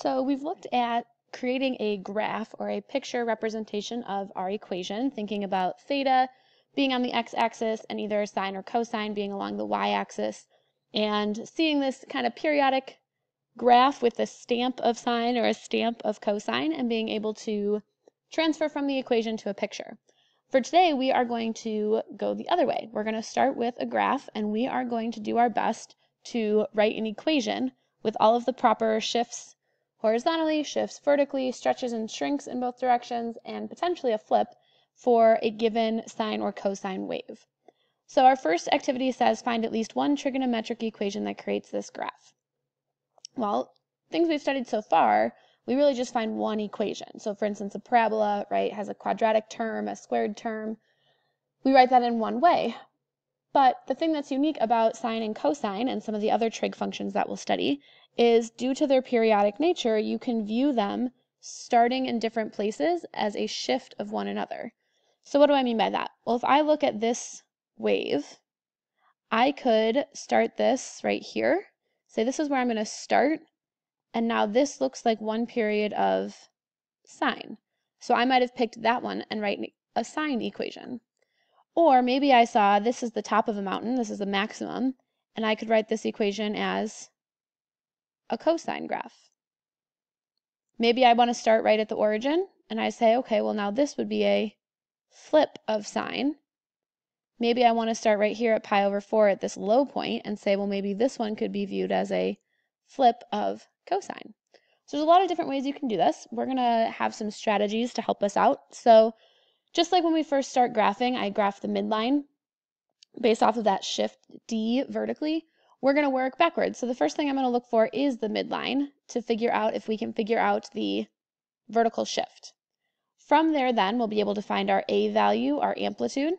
So we've looked at creating a graph or a picture representation of our equation, thinking about theta being on the x-axis and either sine or cosine being along the y-axis, and seeing this kind of periodic graph with a stamp of sine or a stamp of cosine and being able to transfer from the equation to a picture. For today, we are going to go the other way. We're going to start with a graph and we are going to do our best to write an equation with all of the proper shifts horizontally, shifts vertically, stretches and shrinks in both directions, and potentially a flip for a given sine or cosine wave. So our first activity says find at least one trigonometric equation that creates this graph. Well, things we've studied so far, we really just find one equation. So for instance, a parabola, right, has a quadratic term, a squared term. We write that in one way. But the thing that's unique about sine and cosine and some of the other trig functions that we'll study is due to their periodic nature, you can view them starting in different places as a shift of one another. So what do I mean by that? Well, if I look at this wave, I could start this right here. Say this is where I'm going to start, and now this looks like one period of sine. So I might have picked that one and write a sine equation. Or maybe I saw this is the top of a mountain, this is the maximum, and I could write this equation as a cosine graph. Maybe I want to start right at the origin, and I say, okay, well now this would be a flip of sine. Maybe I want to start right here at pi over 4 at this low point and say, well, maybe this one could be viewed as a flip of cosine. So there's a lot of different ways you can do this. We're going to have some strategies to help us out. So just like when we first start graphing, I graph the midline based off of that shift D vertically. We're going to work backwards. So the first thing I'm going to look for is the midline to figure out if we can figure out the vertical shift. From there then, we'll be able to find our A value, our amplitude.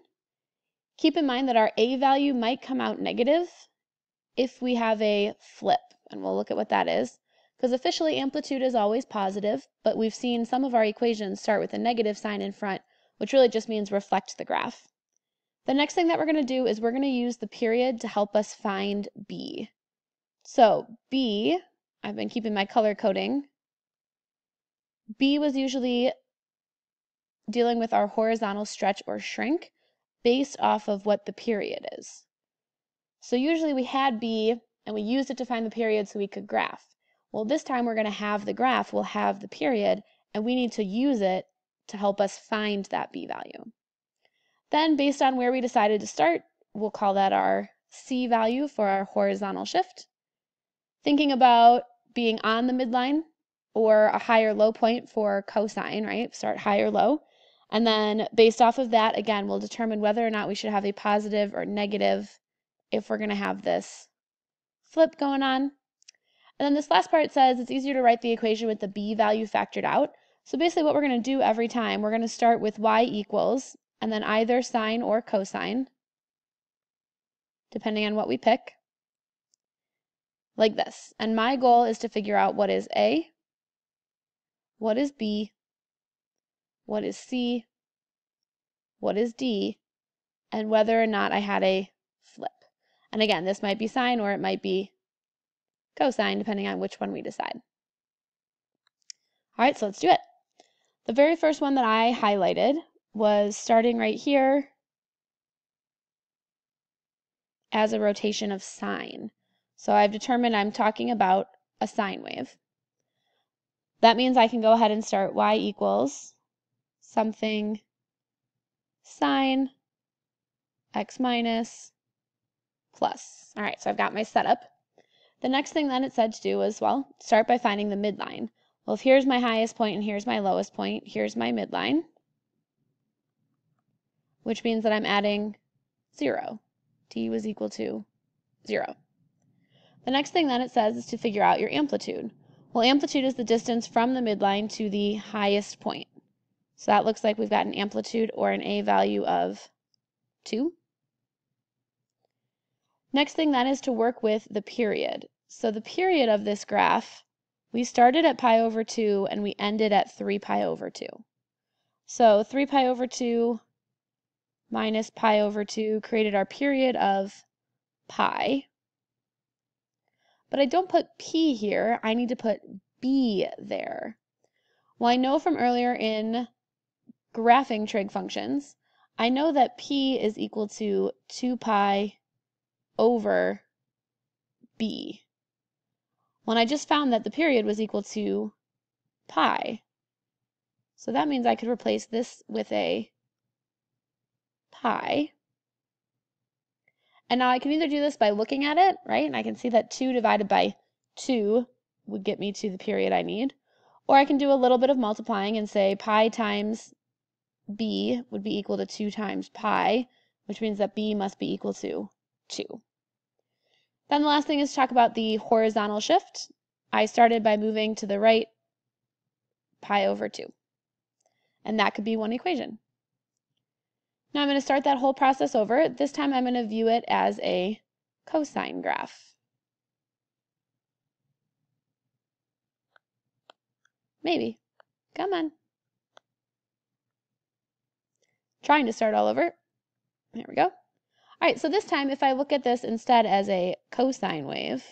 Keep in mind that our A value might come out negative if we have a flip, and we'll look at what that is. Because officially amplitude is always positive, but we've seen some of our equations start with a negative sign in front, which really just means reflect the graph. The next thing that we're going to do is we're going to use the period to help us find B. So B, I've been keeping my color coding. B was usually dealing with our horizontal stretch or shrink based off of what the period is. So usually we had B and we used it to find the period so we could graph. Well, this time we're going to have the graph, we'll have the period, and we need to use it to help us find that B value. Then based on where we decided to start, we'll call that our C value for our horizontal shift. Thinking about being on the midline or a high or low point for cosine, right? Start high or low. And then based off of that, again, we'll determine whether or not we should have a positive or negative if we're going to have this flip going on. And then this last part says it's easier to write the equation with the B value factored out. So basically what we're going to do every time, we're going to start with y equals, and then either sine or cosine, depending on what we pick, like this. And my goal is to figure out what is A, what is B, what is C, what is D, and whether or not I had a flip. And again, this might be sine or it might be cosine, depending on which one we decide. All right, so let's do it. The very first one that I highlighted was starting right here as a rotation of sine. So I've determined I'm talking about a sine wave. That means I can go ahead and start y equals something sine x minus plus. All right, so I've got my setup. The next thing then it said to do was, well, start by finding the midline. Well, if here's my highest point and here's my lowest point, here's my midline, which means that I'm adding 0. T was equal to 0. The next thing then it says is to figure out your amplitude. Well, amplitude is the distance from the midline to the highest point. So that looks like we've got an amplitude or an A value of 2. Next thing then is to work with the period. So the period of this graph, we started at pi over 2 and we ended at 3 pi over 2. So 3 pi over 2 minus pi over 2 created our period of pi. But I don't put p here, I need to put b there? Well, I know from earlier in graphing trig functions, I know that p is equal to 2 pi over b. Well, I just found that the period was equal to pi. So that means I could replace this with a pi. And now I can either do this by looking at it, right? And I can see that 2 divided by 2 would get me to the period I need. Or I can do a little bit of multiplying and say pi times b would be equal to 2 times pi, which means that b must be equal to 2. Then the last thing is to talk about the horizontal shift. I started by moving to the right pi over 2. And that could be one equation. Now I'm going to start that whole process over. This time I'm going to view it as a cosine graph. Maybe. Come on. Trying to start all over. There we go. All right, so this time if I look at this instead as a cosine wave,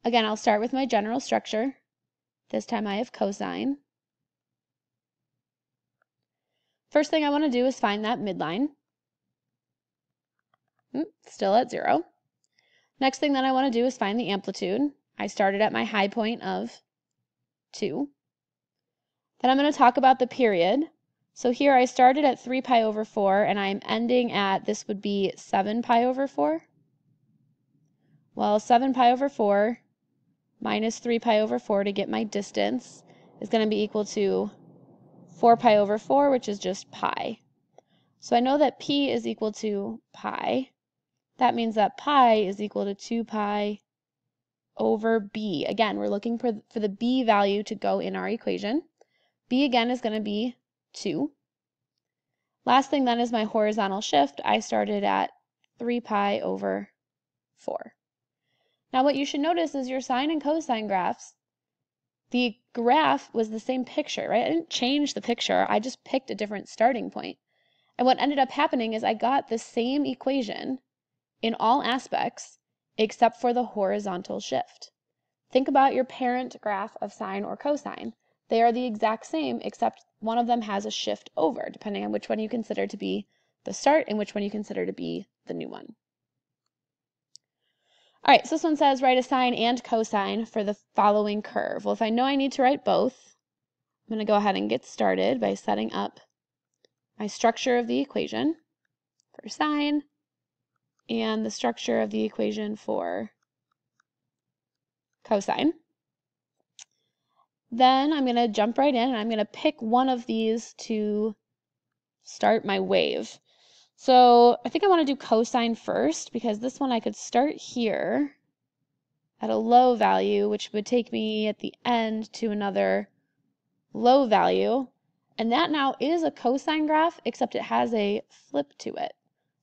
again, I'll start with my general structure. This time I have cosine. First thing I want to do is find that midline. Still at 0. Next thing that I want to do is find the amplitude. I started at my high point of 2. Then I'm going to talk about the period. So here I started at 3 pi over 4, and I'm ending at, this would be 7 pi over 4. Well, 7 pi over 4 minus 3 pi over 4 to get my distance is going to be equal to 4 pi over 4, which is just pi. So I know that p is equal to pi. That means that pi is equal to 2 pi over b. Again, we're looking for the b value to go in our equation. B again is going to be 2. Last thing then is my horizontal shift. I started at 3 pi over 4. Now what you should notice is your sine and cosine graphs, the graph was the same picture, right? I didn't change the picture. I just picked a different starting point. And what ended up happening is I got the same equation in all aspects except for the horizontal shift. Think about your parent graph of sine or cosine. They are the exact same except one of them has a shift over, depending on which one you consider to be the start and which one you consider to be the new one. All right, so this one says write a sine and cosine for the following curve. Well, if I know I need to write both, I'm going to go ahead and get started by setting up my structure of the equation for sine and the structure of the equation for cosine. Then I'm going to jump right in and I'm going to pick one of these to start my wave. So I think I want to do cosine first because this one I could start here at a low value, which would take me at the end to another low value. And that now is a cosine graph, except it has a flip to it.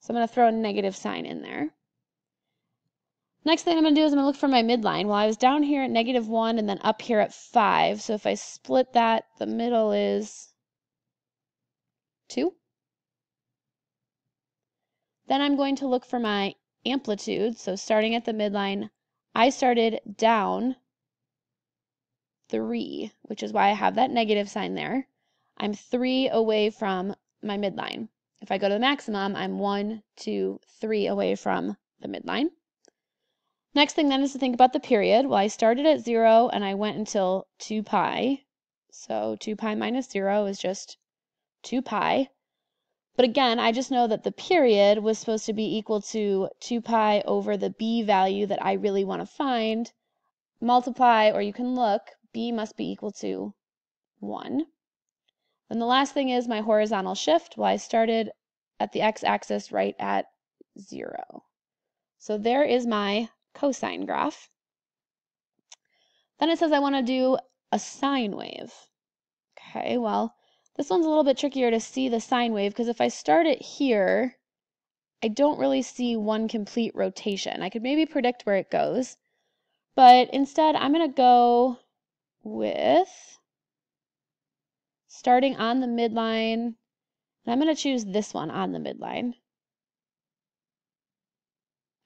So I'm going to throw a negative sign in there. Next thing I'm going to do is I'm going to look for my midline. Well, I was down here at -1 and then up here at 5. So if I split that, the middle is 2. Then I'm going to look for my amplitude. So starting at the midline, I started down 3, which is why I have that negative sign there. I'm 3 away from my midline. If I go to the maximum, I'm 1, 2, 3 away from the midline. Next thing then is to think about the period. Well, I started at 0 and I went until 2 pi. So 2 pi minus 0 is just 2 pi. But again, I just know that the period was supposed to be equal to 2 pi over the b value that I really want to find. Multiply, or you can look, b must be equal to 1. Then the last thing is my horizontal shift. Well, I started at the x-axis right at 0. So there is my cosine graph. Then it says I want to do a sine wave. Okay, well, this one's a little bit trickier to see the sine wave because if I start it here, I don't really see one complete rotation. I could maybe predict where it goes, but instead I'm going to go with starting on the midline, and I'm going to choose this one on the midline.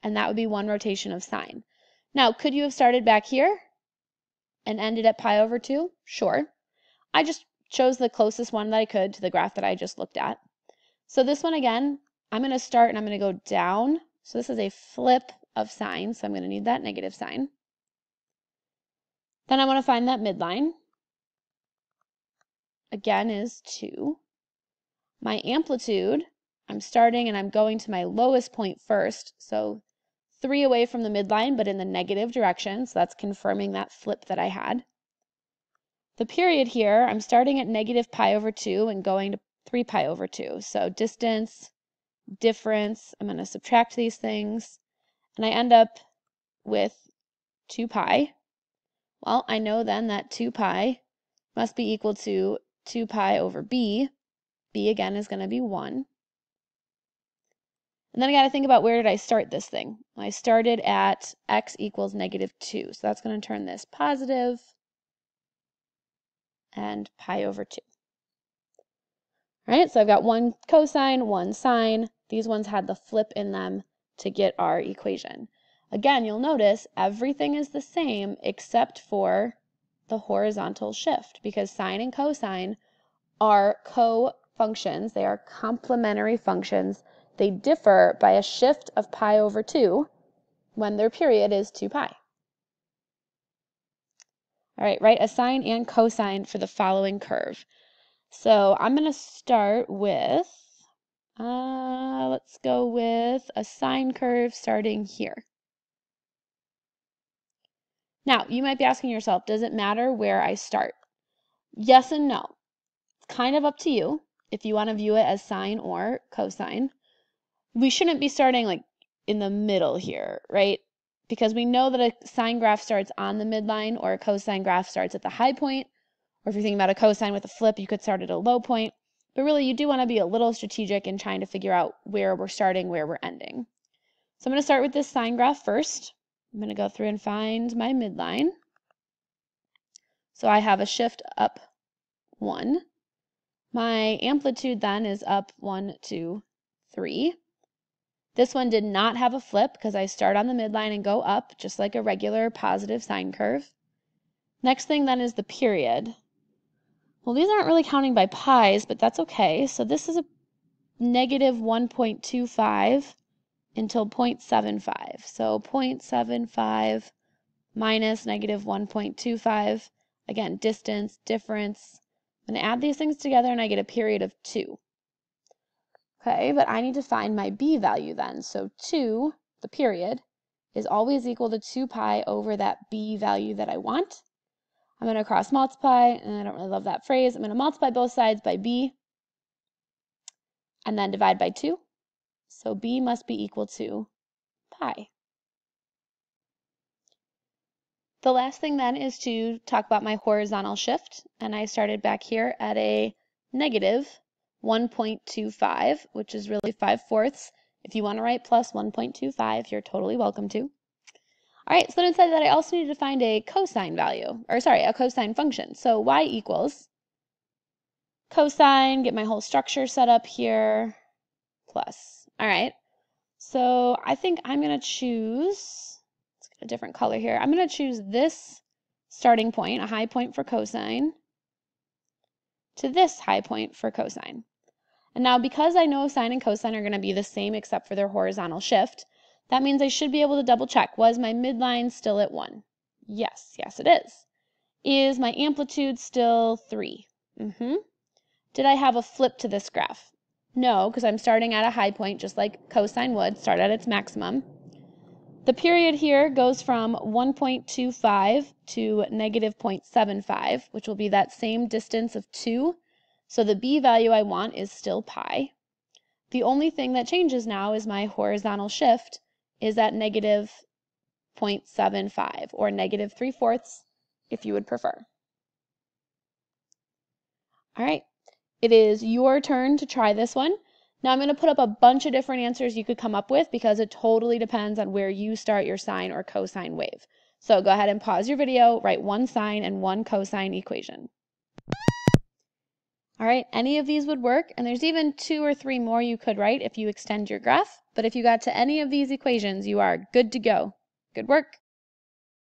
And that would be one rotation of sine. Now, could you have started back here and ended at pi over 2? Sure. I just chose the closest one that I could to the graph that I just looked at. So this one again, I'm going to start and I'm going to go down. So this is a flip of sign, so I'm going to need that negative sign. Then I want to find that midline. Again is 2. My amplitude, I'm starting and I'm going to my lowest point first, so 3 away from the midline, but in the negative direction, so that's confirming that flip that I had. The period here, I'm starting at negative pi over 2 and going to 3 pi over 2, so distance, difference, I'm going to subtract these things, and I end up with 2 pi. Well, I know then that 2 pi must be equal to 2 pi over b. B again is going to be 1. And then I got to think about, where did I start this thing? I started at x equals negative 2. So that's going to turn this positive and pi over 2. All right, so I've got one cosine, one sine. These ones had the flip in them to get our equation. Again, you'll notice everything is the same except for the horizontal shift, because sine and cosine are co-functions. They are complementary functions. They differ by a shift of pi over 2 when their period is 2 pi. All right, write a sine and cosine for the following curve. So I'm going to start with, let's go with a sine curve starting here. Now, you might be asking yourself, does it matter where I start? Yes and no. It's kind of up to you if you want to view it as sine or cosine. We shouldn't be starting like in the middle here, right? Because we know that a sine graph starts on the midline, or a cosine graph starts at the high point. Or if you're thinking about a cosine with a flip, you could start at a low point. But really, you do want to be a little strategic in trying to figure out where we're starting, where we're ending. So I'm going to start with this sine graph first. I'm going to go through and find my midline. So I have a shift up 1. My amplitude then is up 1, 2, 3. This one did not have a flip because I start on the midline and go up just like a regular positive sine curve. Next thing then is the period. Well, these aren't really counting by pi's, but that's okay. So this is a negative 1.25 until 0.75. So 0.75 minus negative 1.25. Again, distance, difference. I'm going to add these things together and I get a period of 2. Okay, but I need to find my b value then. So 2, the period, is always equal to 2 pi over that b value that I want. I'm going to cross multiply, and I don't really love that phrase. I'm going to multiply both sides by b, and then divide by 2. So b must be equal to pi. The last thing then is to talk about my horizontal shift, and I started back here at a negative 1.25, which is really 5/4. If you want to write plus 1.25, you're totally welcome to. All right, so then it said that I also needed to find a cosine value, or sorry, a cosine function. So y equals cosine, get my whole structure set up here, plus. All right, so I think I'm going to choose, let's get a different color here. I'm going to choose this starting point, a high point for cosine, to this high point for cosine. And now because I know sine and cosine are going to be the same except for their horizontal shift, that means I should be able to double check. Was my midline still at 1? Yes, yes it is. Is my amplitude still 3? Did I have a flip to this graph? No, because I'm starting at a high point just like cosine would, start at its maximum. The period here goes from 1.25 to negative 0.75, which will be that same distance of 2. So the b value I want is still pi. The only thing that changes now is my horizontal shift is at negative 0.75, or negative 3/4 if you would prefer. All right, it is your turn to try this one. Now I'm going to put up a bunch of different answers you could come up with because it totally depends on where you start your sine or cosine wave. So go ahead and pause your video, write one sine and one cosine equation. All right, any of these would work, and there's even 2 or 3 more you could write if you extend your graph, but if you got to any of these equations, you are good to go. Good work.